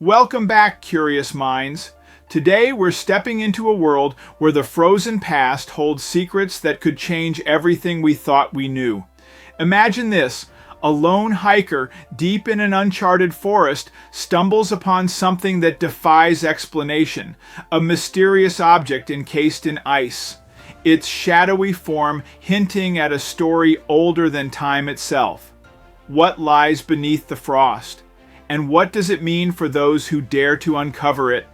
Welcome back, curious minds. Today we're stepping into a world where the frozen past holds secrets that could change everything we thought we knew. Imagine this. A lone hiker deep in an uncharted forest stumbles upon something that defies explanation, a mysterious object encased in ice. Its shadowy form hinting at a story older than time itself. What lies beneath the frost? And what does it mean for those who dare to uncover it?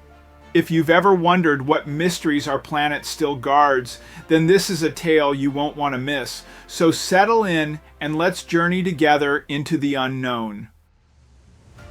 If you've ever wondered what mysteries our planet still guards, then this is a tale you won't want to miss. So settle in and let's journey together into the unknown.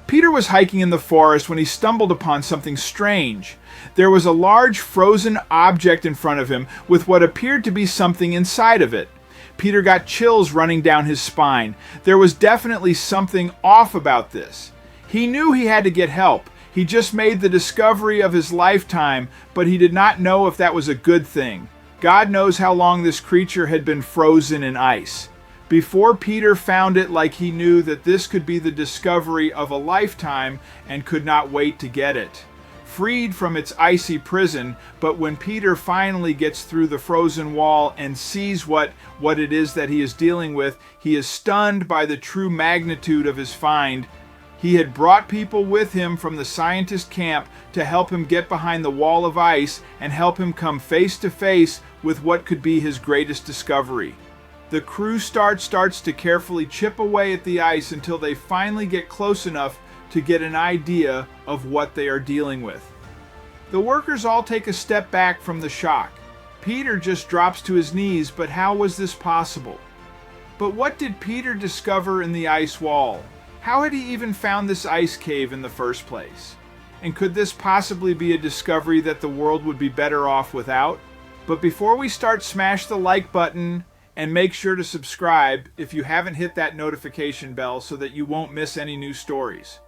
Peter was hiking in the forest when he stumbled upon something strange. There was a large frozen object in front of him with what appeared to be something inside of it. Peter got chills running down his spine. There was definitely something off about this. He knew he had to get help. He just made the discovery of his lifetime, but he did not know if that was a good thing. God knows how long this creature had been frozen in ice. Before Peter found it, like he knew that this could be the discovery of a lifetime and could not wait to get it. Freed from its icy prison, but when Peter finally gets through the frozen wall and sees what it is that he is dealing with, he is stunned by the true magnitude of his find. He had brought people with him from the scientist camp to help him get behind the wall of ice and help him come face to face with what could be his greatest discovery. The crew starts to carefully chip away at the ice until they finally get close enough to get an idea of what they are dealing with. The workers all take a step back from the shock. Peter just drops to his knees, but how was this possible? But what did Peter discover in the ice wall? How had he even found this ice cave in the first place? And could this possibly be a discovery that the world would be better off without? But before we start, smash the like button and make sure to subscribe if you haven't hit that notification bell so that you won't miss any new stories.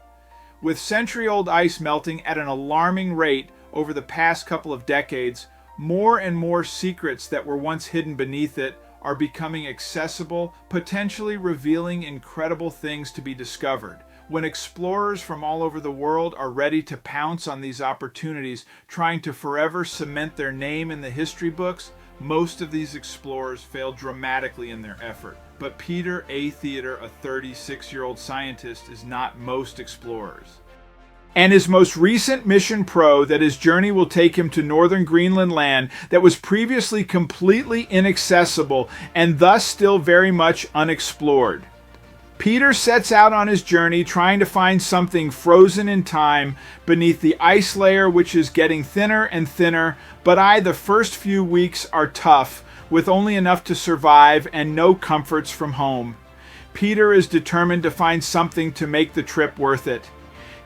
With century-old ice melting at an alarming rate over the past couple of decades, more and more secrets that were once hidden beneath it are becoming accessible, potentially revealing incredible things to be discovered. When explorers from all over the world are ready to pounce on these opportunities, trying to forever cement their name in the history books, most of these explorers fail dramatically in their effort. But Peter A. Theater, a 36-year-old scientist, is not most explorers. And his most recent mission that his journey will take him to northern Greenland land that was previously completely inaccessible and thus still very much unexplored. Peter sets out on his journey trying to find something frozen in time beneath the ice layer, which is getting thinner and thinner, but the first few weeks are tough, with only enough to survive and no comforts from home. Peter is determined to find something to make the trip worth it.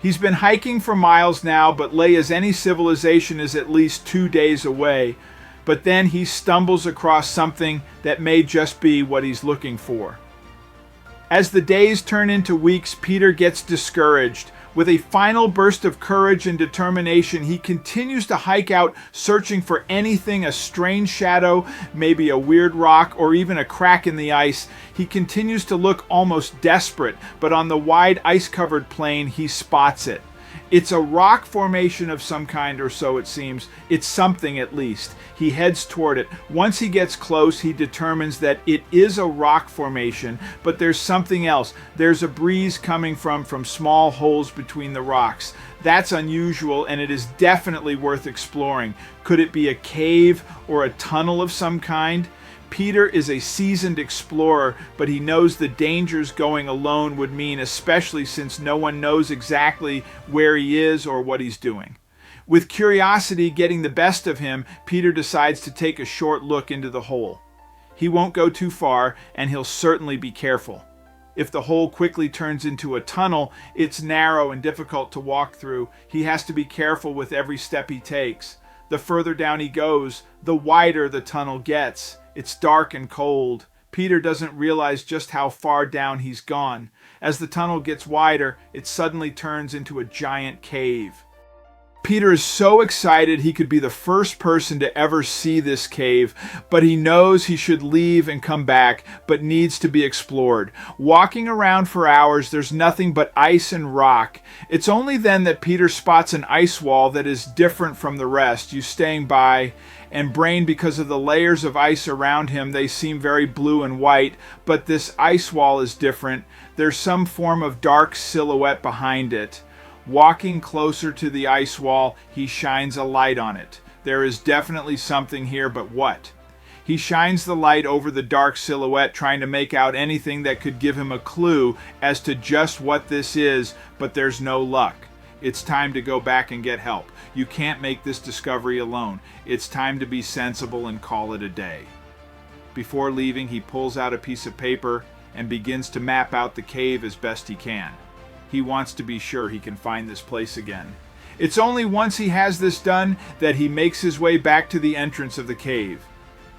He's been hiking for miles now, but lay as any civilization is at least 2 days away. But then he stumbles across something that may just be what he's looking for. As the days turn into weeks, Peter gets discouraged. With a final burst of courage and determination, he continues to hike out, searching for anything, a strange shadow, maybe a weird rock, or even a crack in the ice. He continues to look almost desperate, but on the wide ice-covered plain, he spots it. It's a rock formation of some kind, or so it seems. It's something at least. He heads toward it. Once he gets close, he determines that it is a rock formation, but there's something else. There's a breeze coming from small holes between the rocks. That's unusual, and it is definitely worth exploring. Could it be a cave or a tunnel of some kind? Peter is a seasoned explorer, but he knows the dangers going alone would mean, especially since no one knows exactly where he is or what he's doing. With curiosity getting the best of him, Peter decides to take a short look into the hole. He won't go too far, and he'll certainly be careful. If the hole quickly turns into a tunnel, it's narrow and difficult to walk through. He has to be careful with every step he takes. The further down he goes, the wider the tunnel gets. It's dark and cold. Peter doesn't realize just how far down he's gone. As the tunnel gets wider, it suddenly turns into a giant cave. Peter is so excited he could be the first person to ever see this cave, but he knows he should leave and come back, but needs to be explored. Walking around for hours, there's nothing but ice and rock. It's only then that Peter spots an ice wall that is different from the rest. You staying by, and Brain, because of the layers of ice around him, they seem very blue and white, but this ice wall is different. There's some form of dark silhouette behind it. Walking closer to the ice wall, he shines a light on it. There is definitely something here, but what? He shines the light over the dark silhouette, trying to make out anything that could give him a clue as to just what this is, but there's no luck. It's time to go back and get help. You can't make this discovery alone. It's time to be sensible and call it a day. Before leaving, he pulls out a piece of paper and begins to map out the cave as best he can. He wants to be sure he can find this place again. It's only once he has this done that he makes his way back to the entrance of the cave.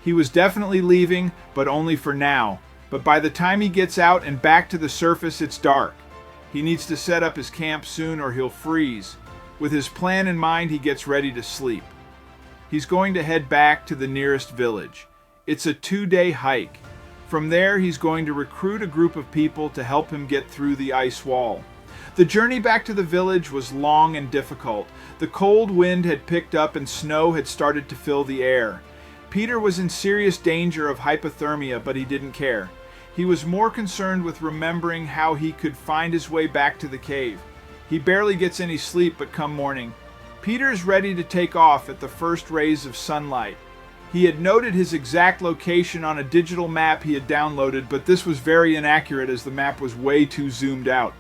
He was definitely leaving, but only for now. But by the time he gets out and back to the surface, it's dark. He needs to set up his camp soon or he'll freeze. With his plan in mind, he gets ready to sleep. He's going to head back to the nearest village. It's a 2-day hike. From there, he's going to recruit a group of people to help him get through the ice wall. The journey back to the village was long and difficult. The cold wind had picked up and snow had started to fill the air. Peter was in serious danger of hypothermia, but he didn't care. He was more concerned with remembering how he could find his way back to the cave. He barely gets any sleep, but come morning, Peter is ready to take off at the first rays of sunlight. He had noted his exact location on a digital map he had downloaded, but this was very inaccurate as the map was way too zoomed out.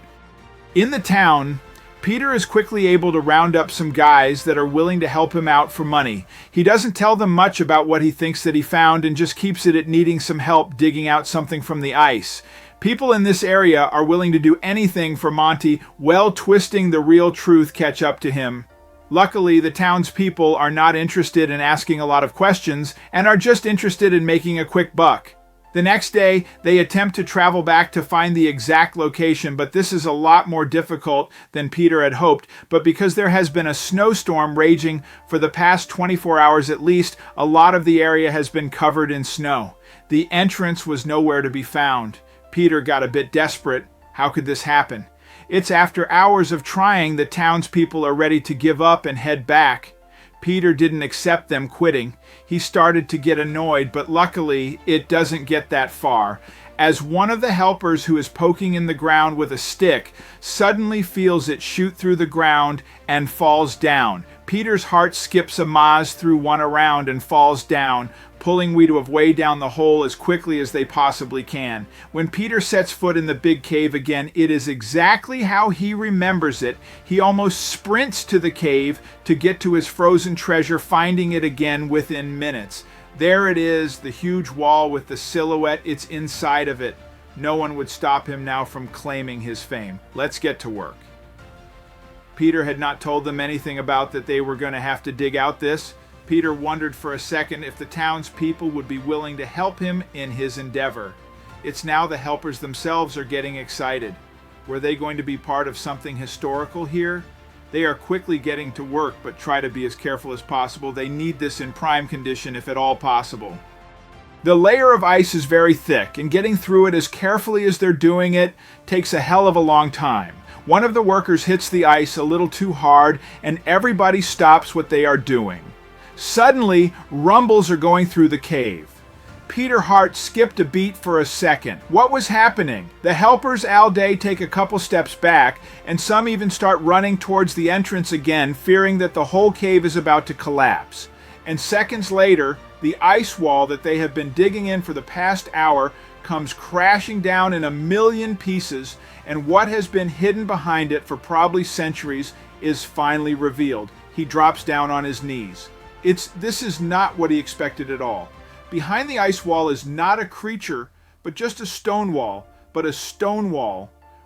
In the town, Peter is quickly able to round up some guys that are willing to help him out for money. He doesn't tell them much about what he thinks that he found and just keeps it at needing some help digging out something from the ice. People in this area are willing to do anything for Monty, well twisting the real truth catch up to him. Luckily, the townspeople are not interested in asking a lot of questions and are just interested in making a quick buck. The next day, they attempt to travel back to find the exact location, but this is a lot more difficult than Peter had hoped. But because there has been a snowstorm raging for the past 24 hours at least, a lot of the area has been covered in snow. The entrance was nowhere to be found. Peter got a bit desperate. How could this happen? It's after hours of trying the townspeople are ready to give up and head back. Peter didn't accept them quitting. He started to get annoyed, but luckily it doesn't get that far, as one of the helpers who is poking in the ground with a stick suddenly feels it shoot through the ground and falls down. Peter's heart skips a maze through one around and falls down, pulling Weedo way down the hole as quickly as they possibly can. When Peter sets foot in the big cave again, it is exactly how he remembers it. He almost sprints to the cave to get to his frozen treasure, finding it again within minutes. There it is, the huge wall with the silhouette. It's inside of it. No one would stop him now from claiming his fame. Let's get to work. Peter had not told them anything about that they were going to have to dig out this. Peter wondered for a second if the townspeople would be willing to help him in his endeavor. It's now the helpers themselves are getting excited. Were they going to be part of something historical here? They are quickly getting to work, but try to be as careful as possible. They need this in prime condition if at all possible. The layer of ice is very thick, and getting through it as carefully as they're doing it takes a hell of a long time. One of the workers hits the ice a little too hard, and everybody stops what they are doing. Suddenly, rumbles are going through the cave. Peter's heart skipped a beat for a second. What was happening? The helpers all day take a couple steps back, and some even start running towards the entrance again, fearing that the whole cave is about to collapse. And seconds later, the ice wall that they have been digging in for the past hour comes crashing down in a million pieces, and what has been hidden behind it for probably centuries is finally revealed. He drops down on his knees. This is not what he expected at all. Behind the ice wall is not a creature, but just a stone wall,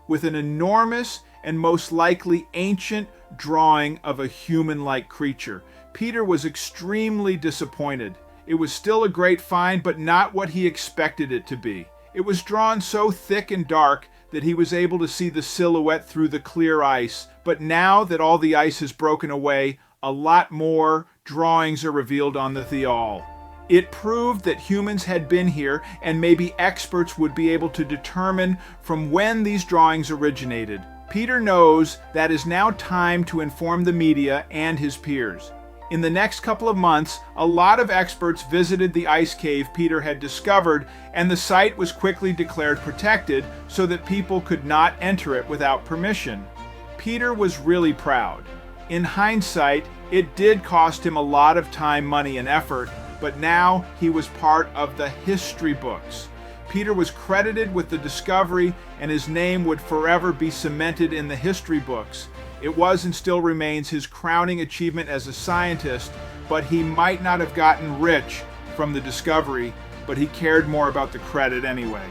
with an enormous and most likely ancient drawing of a human-like creature. Peter was extremely disappointed. It was still a great find, but not what he expected it to be. It was drawn so thick and dark that he was able to see the silhouette through the clear ice, but now that all the ice has broken away, a lot more drawings are revealed on the Thial. It proved that humans had been here, and maybe experts would be able to determine from when these drawings originated. Peter knows that is now time to inform the media and his peers. In the next couple of months, a lot of experts visited the ice cave Peter had discovered, and the site was quickly declared protected so that people could not enter it without permission. Peter was really proud. In hindsight, it did cost him a lot of time, money, and effort, but now he was part of the history books. Peter was credited with the discovery, and his name would forever be cemented in the history books. It was and still remains his crowning achievement as a scientist, but he might not have gotten rich from the discovery, but he cared more about the credit anyway.